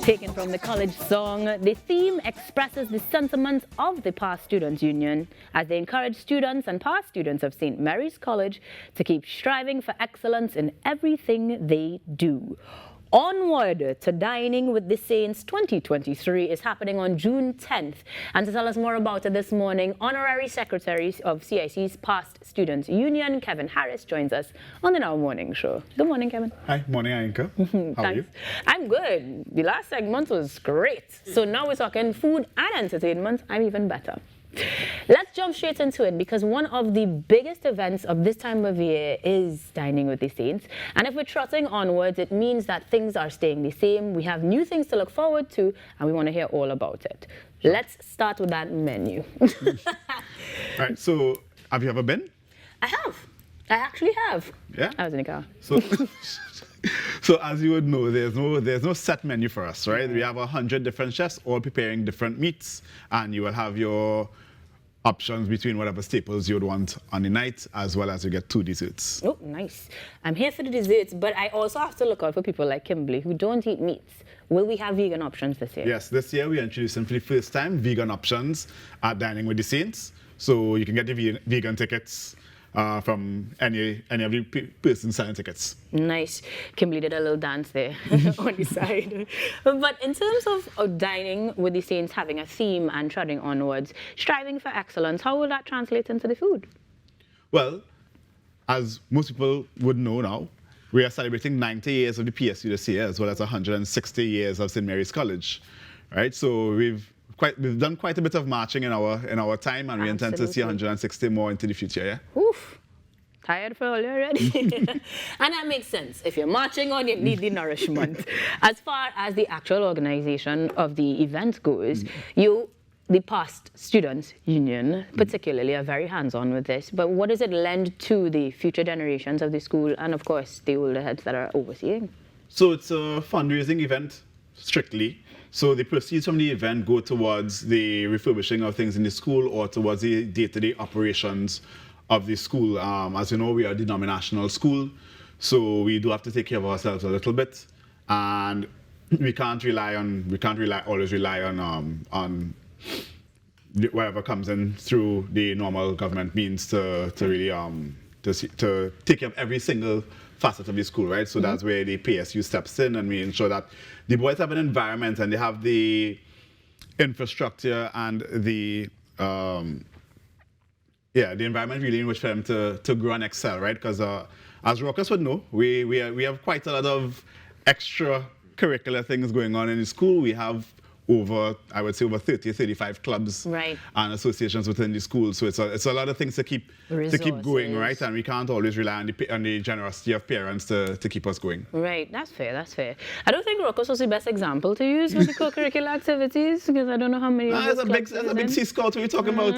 Taken from the college song, the theme expresses the sentiments of the Past Students Union as they encourage students and past students of St. Mary's College to keep striving for excellence in everything they do. Onward to Dining with the Saints 2023 is happening on June 10th. And to tell us more about it this morning, Honorary Secretary of CIC's Past Students Union, Kevin Harris, joins us on the Now Morning Show. Good morning, Kevin. Hi, morning, Ainka. How are you? I'm good. The last segment was great. So now we're talking food and entertainment. I'm even better. Let's jump straight into it because one of the biggest events of this time of year is Dining with the Saints. And if we're trotting onwards, it means that things are staying the same. We have new things to look forward to, and we want to hear all about it. Let's start with that menu. All right, so have you ever been? I have. I actually have. Yeah? I was in the car. So as you would know, there's no set menu for us, right? We have 100 different chefs all preparing different meats, and you will have your options between whatever staples you would want on the night, as well as you get 2 desserts. Oh, nice. I'm here for the desserts, but I also have to look out for people like Kimberly who don't eat meats. Will we have vegan options this year? Yes, this year we are introducing for the first time vegan options at Dining with the Saints. So you can get the vegan tickets from any of the persons selling tickets. Nice. Kimberly did a little dance there on the side. But in terms of Dining with the Saints having a theme and treading onwards, striving for excellence, how will that translate into the food? Well, as most people would know now, we are celebrating 90 years of the PSU this year, as well as 160 years of St. Mary's College, right? So we've done quite a bit of marching in our time, and we intend to see 160 more into the future, yeah? Oof. Tired for all already. And that makes sense. If you're marching on, you need the nourishment. As far as the actual organization of the event goes, the Past Students Union particularly are very hands-on with this, but what does it lend to the future generations of the school and, of course, the older heads that are overseeing? So it's a fundraising event, strictly. So the proceeds from the event go towards the refurbishing of things in the school or towards the day-to-day operations of the school. As you know, we are a denominational school, so we do have to take care of ourselves a little bit, and we can't always rely on whatever comes in through the normal government means to really to take care of every single facet of the school, right? So that's where the PSU steps in, and we ensure that the boys have an environment and they have the infrastructure and the environment really in which for them to grow and excel, right? Because as Rockers would know, we have quite a lot of extra curricular things going on in the school. We have I would say over 30, 35 clubs and associations within the school. So it's a lot of things to keep going, right? And we can't always rely on the generosity of parents to keep us going. Right, that's fair, that's fair. I don't think Rocos was the best example to use for the co-curricular activities because I don't know how many That's a big Sea Scout we're talking about.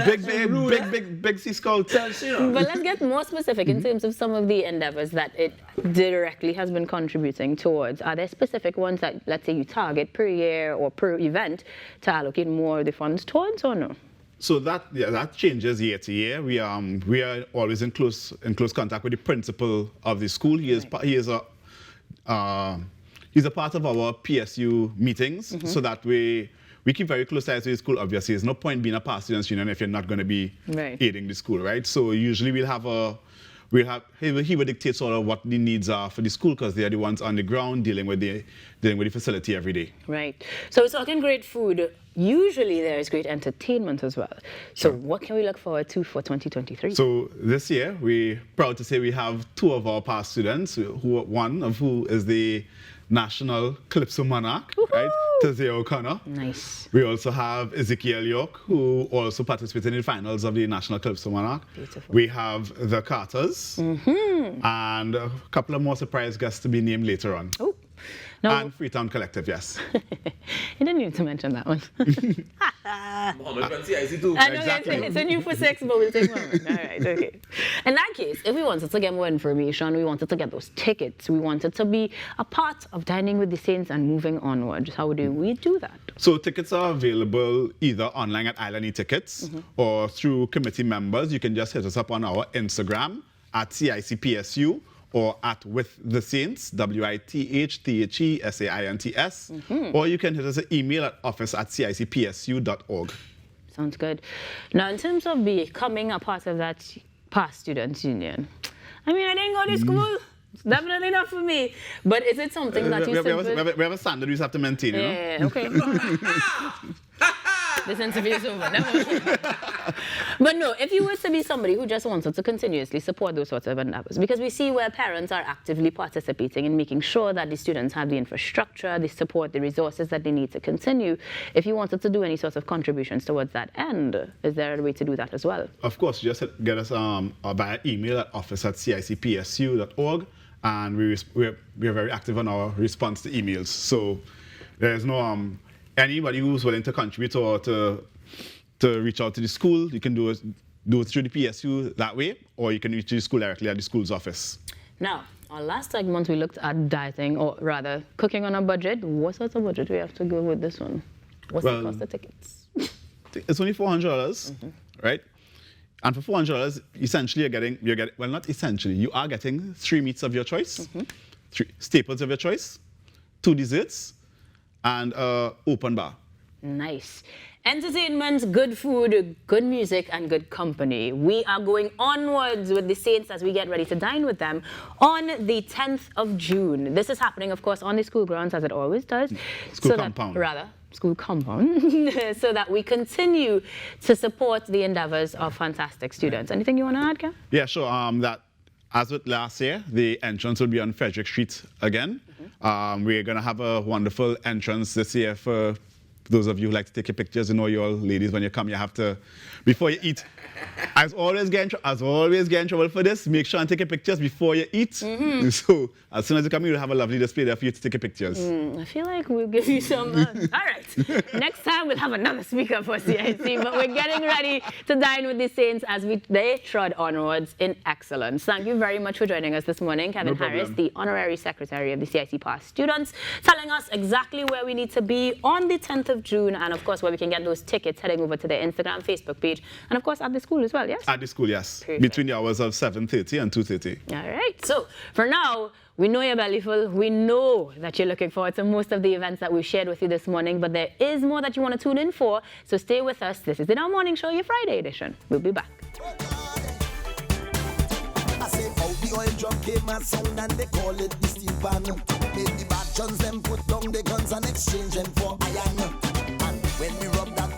Big Sea Scout. But let's get more specific in terms of some of the endeavors that it directly has been contributing towards. Are there specific ones that, let's say, you target per year or per event to allocate more of the funds towards, or no? So that changes year to year. We are always in close contact with the principal of the school. He is a part of our PSU meetings, so that we keep very close ties with the school. Obviously, there's no point being a Past Students Union if you're not going to be aiding the school, right? So usually he would dictate sort of what the needs are for the school because they are the ones on the ground dealing with the facility every day. Right. So we're talking great food. Usually there is great entertainment as well. So what can we look forward to for 2023? So this year, we're proud to say we have 2 of our past students, one of who is the National Calypso Monarch, right? Tazia O'Connor. Nice. We also have Ezekiel York, who also participated in the finals of the National Calypso Monarch. Beautiful. We have the Carters, and a couple of more surprise guests to be named later on. Oh. No. And Freetown Collective, yes. You didn't need to mention that one. Mohammed from CIC too. I know Exactly. it's a new for 6, but we'll take one. All right, okay. In that case, if we wanted to get more information, we wanted to get those tickets, we wanted to be a part of Dining with the Saints and moving onwards, how do we do that? So tickets are available either online at Island Tickets or through committee members. You can just hit us up on our Instagram at CIC PSU or at With the Saints, WITHTHESAINTS, or you can hit us an email at office@cicpstu.org. Sounds good. Now, in terms of becoming a part of that Past Students Union, I mean, I didn't go to school. It's definitely not for me. But is it something that you we have a standard we just have to maintain, you know? Yeah, okay. This interview is over. Never. But no, if you were to be somebody who just wanted to continuously support those sorts of endeavors, because we see where parents are actively participating in making sure that the students have the infrastructure, the support, the resources that they need to continue. If you wanted to do any sorts of contributions towards that end, is there a way to do that as well? Of course, just get us by email at office@cicpstu.org, and we're very active on our response to emails. So there's no anybody who's willing to contribute or to reach out to the school, you can do it through the PSU that way, or you can reach the school directly at the school's office. Now, our last segment, we looked at dieting, or rather, cooking on a budget. What sort of budget do we have to go with this one? What's the cost of tickets? It's only $400, right? And for $400, essentially you're getting, well, not essentially, you are getting 3 meats of your choice, 3 staples of your choice, 2 desserts, and open bar. Nice. Entertainment, good food, good music, and good company. We are going onwards with the Saints as we get ready to dine with them on the 10th of June. This is happening, of course, on the school grounds, as it always does. School compound. School compound, so that we continue to support the endeavors of fantastic students. Anything you want to add, Ken? Yeah, sure. That, as with last year, the entrance will be on Frederick Street again. We're going to have a wonderful entrance this year for those of you who like to take your pictures. You know, you all ladies, when you come, you have to, before you eat, as always get in trouble for this, make sure and take your pictures before you eat. So as soon as you come, you'll have a lovely display there for you to take your pictures. I feel like we'll give you some... all right. Next time, we'll have another speaker for CIC, but we're getting ready to dine with the Saints as they trod onwards in excellence. Thank you very much for joining us this morning, Kevin Harris, the Honorary Secretary of the CIC Past Students, telling us exactly where we need to be on the 10th of June, and of course, where we can get those tickets, heading over to their Instagram, Facebook page, and of course, at the school as well, yes? At the school, yes. Perfect. Between the hours of 7:30 and 2:30. All right. So for now, we know you're belly full. We know that you're looking forward to most of the events that we've shared with you this morning, but there is more that you want to tune in for, so stay with us. This is the Now Morning Show, your Friday edition. We'll be back. I say, how the oil drum came and sound and they call it the steel pan. Made the bad guns them put down the guns and exchange them for iron. And when we rub that